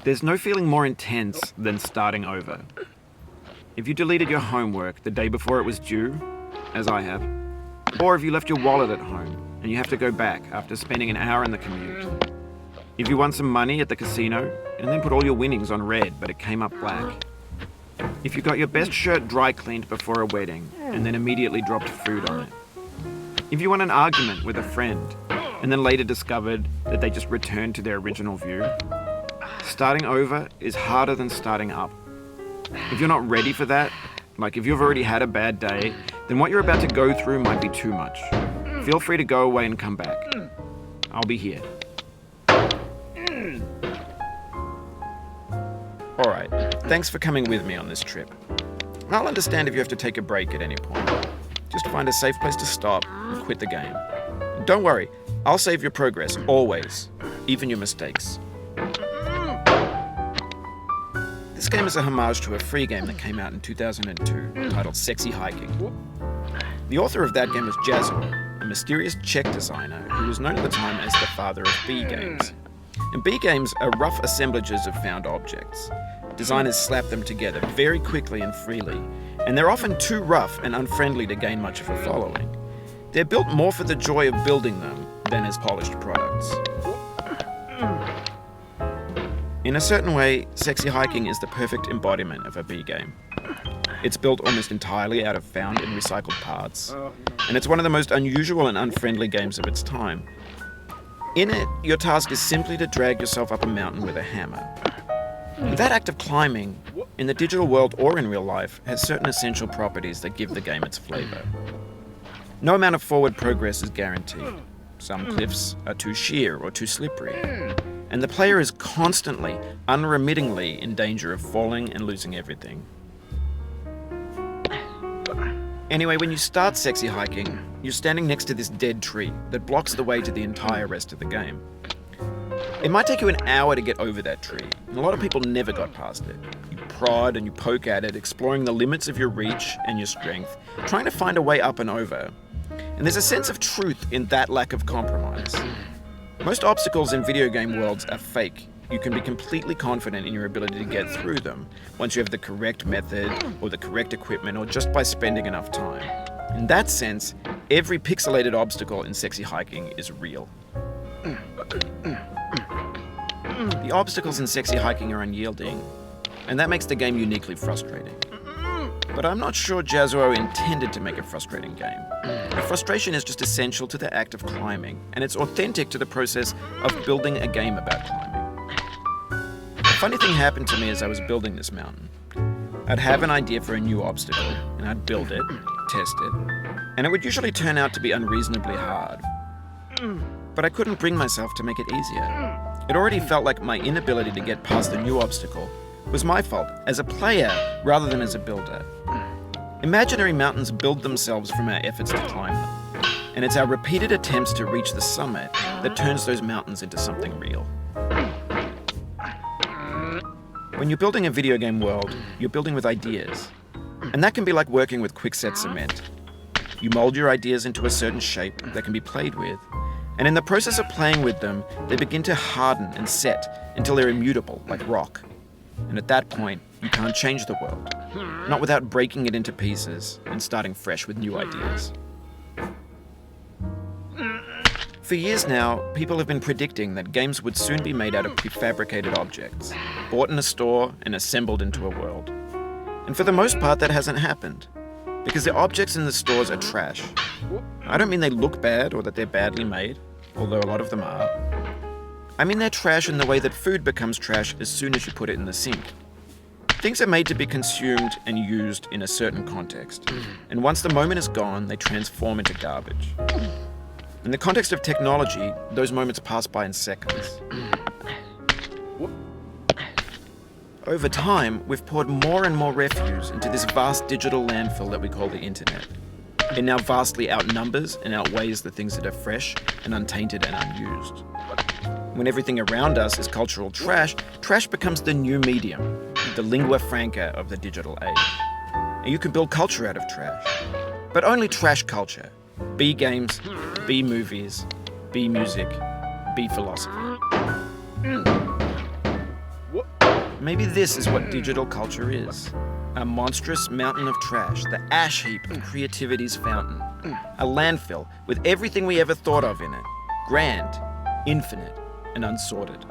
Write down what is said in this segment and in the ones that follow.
There's no feeling more intense than starting over. If you deleted your homework the day before it was due, as I have, or if you left your wallet at home and you have to go back after spending an hour in the commute. If you won some money at the casino and then put all your winnings on red but it came up black. If you got your best shirt dry cleaned before a wedding and then immediately dropped food on it. If you won an argument with a friend and then later discovered that they just returned to their original view. Starting over is harder than starting up. If you're not ready for that, like if you've already had a bad day, then what you're about to go through might be too much. Feel free to go away and come back. I'll be here. Alright, thanks for coming with me on this trip. I'll understand if you have to take a break at any point. Just find a safe place to stop and quit the game. And don't worry, I'll save your progress, always, even your mistakes. This game is a homage to a free game that came out in 2002, titled Sexy Hiking. The author of that game was Jazzo, a mysterious Czech designer who was known at the time as the father of B games. And B games are rough assemblages of found objects. Designers slap them together very quickly and freely, and they're often too rough and unfriendly to gain much of a following. They're built more for the joy of building them than as polished products. In a certain way, Sexy Hiking is the perfect embodiment of a B game. It's built almost entirely out of found and recycled parts, and it's one of the most unusual and unfriendly games of its time. In it, your task is simply to drag yourself up a mountain with a hammer. And that act of climbing, in the digital world or in real life, has certain essential properties that give the game its flavor. No amount of forward progress is guaranteed. Some cliffs are too sheer or too slippery. And the player is constantly, unremittingly in danger of falling and losing everything. Anyway, when you start Sexy Hiking, you're standing next to this dead tree that blocks the way to the entire rest of the game. It might take you an hour to get over that tree, and a lot of people never got past it. You prod and you poke at it, exploring the limits of your reach and your strength, trying to find a way up and over. And there's a sense of truth in that lack of compromise. Most obstacles in video game worlds are fake. You can be completely confident in your ability to get through them once you have the correct method or the correct equipment or just by spending enough time. In that sense, every pixelated obstacle in Sexy Hiking is real. The obstacles in Sexy Hiking are unyielding, and that makes the game uniquely frustrating. But I'm not sure Jazzo intended to make a frustrating game. The frustration is just essential to the act of climbing, and it's authentic to the process of building a game about climbing. A funny thing happened to me as I was building this mountain. I'd have an idea for a new obstacle, and I'd build it, test it, and it would usually turn out to be unreasonably hard. But I couldn't bring myself to make it easier. It already felt like my inability to get past the new obstacle was my fault as a player rather than as a builder. Imaginary mountains build themselves from our efforts to climb them, and it's our repeated attempts to reach the summit that turns those mountains into something real. When you're building a video game world, you're building with ideas, and that can be like working with quickset cement. You mold your ideas into a certain shape that can be played with, and in the process of playing with them, they begin to harden and set until they're immutable, like rock. And at that point, you can't change the world, not without breaking it into pieces and starting fresh with new ideas. For years now, people have been predicting that games would soon be made out of prefabricated objects, bought in a store and assembled into a world. And for the most part, that hasn't happened, because the objects in the stores are trash. I don't mean they look bad or that they're badly made, although a lot of them are. I mean they're trash in the way that food becomes trash as soon as you put it in the sink. Things are made to be consumed and used in a certain context, and once the moment is gone, they transform into garbage. In the context of technology, those moments pass by in seconds. Over time, we've poured more and more refuse into this vast digital landfill that we call the internet. It now vastly outnumbers and outweighs the things that are fresh and untainted and unused. When everything around us is cultural trash, trash becomes the new medium, the lingua franca of the digital age. And you can build culture out of trash, but only trash culture. B games, B movies, B music, be philosophy. Maybe this is what digital culture is. A monstrous mountain of trash, the ash heap of creativity's fountain. A landfill with everything we ever thought of in it. Grand, infinite, and unsorted.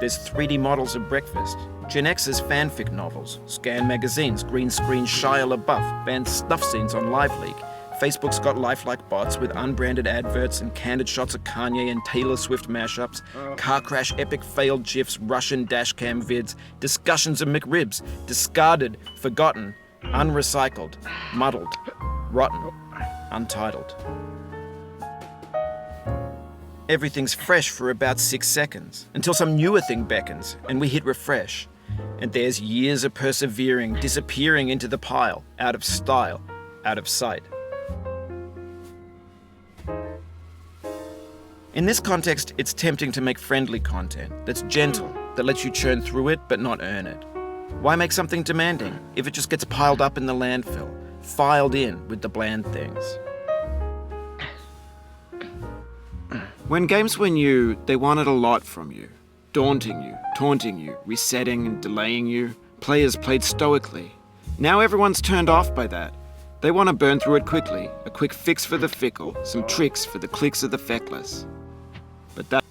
There's 3D models of breakfast, Gen X's fanfic novels, Scan magazines, green screen Shia LaBeouf, banned snuff scenes on LiveLeak. Facebook's got lifelike bots with unbranded adverts and candid shots of Kanye and Taylor Swift mashups, car crash epic failed GIFs, Russian dashcam vids, discussions of McRibs, discarded, forgotten, unrecycled, muddled, rotten, untitled. Everything's fresh for about 6 seconds, until some newer thing beckons, and we hit refresh. And there's years of persevering, disappearing into the pile, out of style, out of sight. In this context, it's tempting to make friendly content that's gentle, that lets you churn through it but not earn it. Why make something demanding if it just gets piled up in the landfill, filed in with the bland things? When games were new, they wanted a lot from you. Daunting you, taunting you, resetting and delaying you. Players played stoically. Now everyone's turned off by that. They want to burn through it quickly, a quick fix for the fickle, some tricks for the clicks of the feckless. But that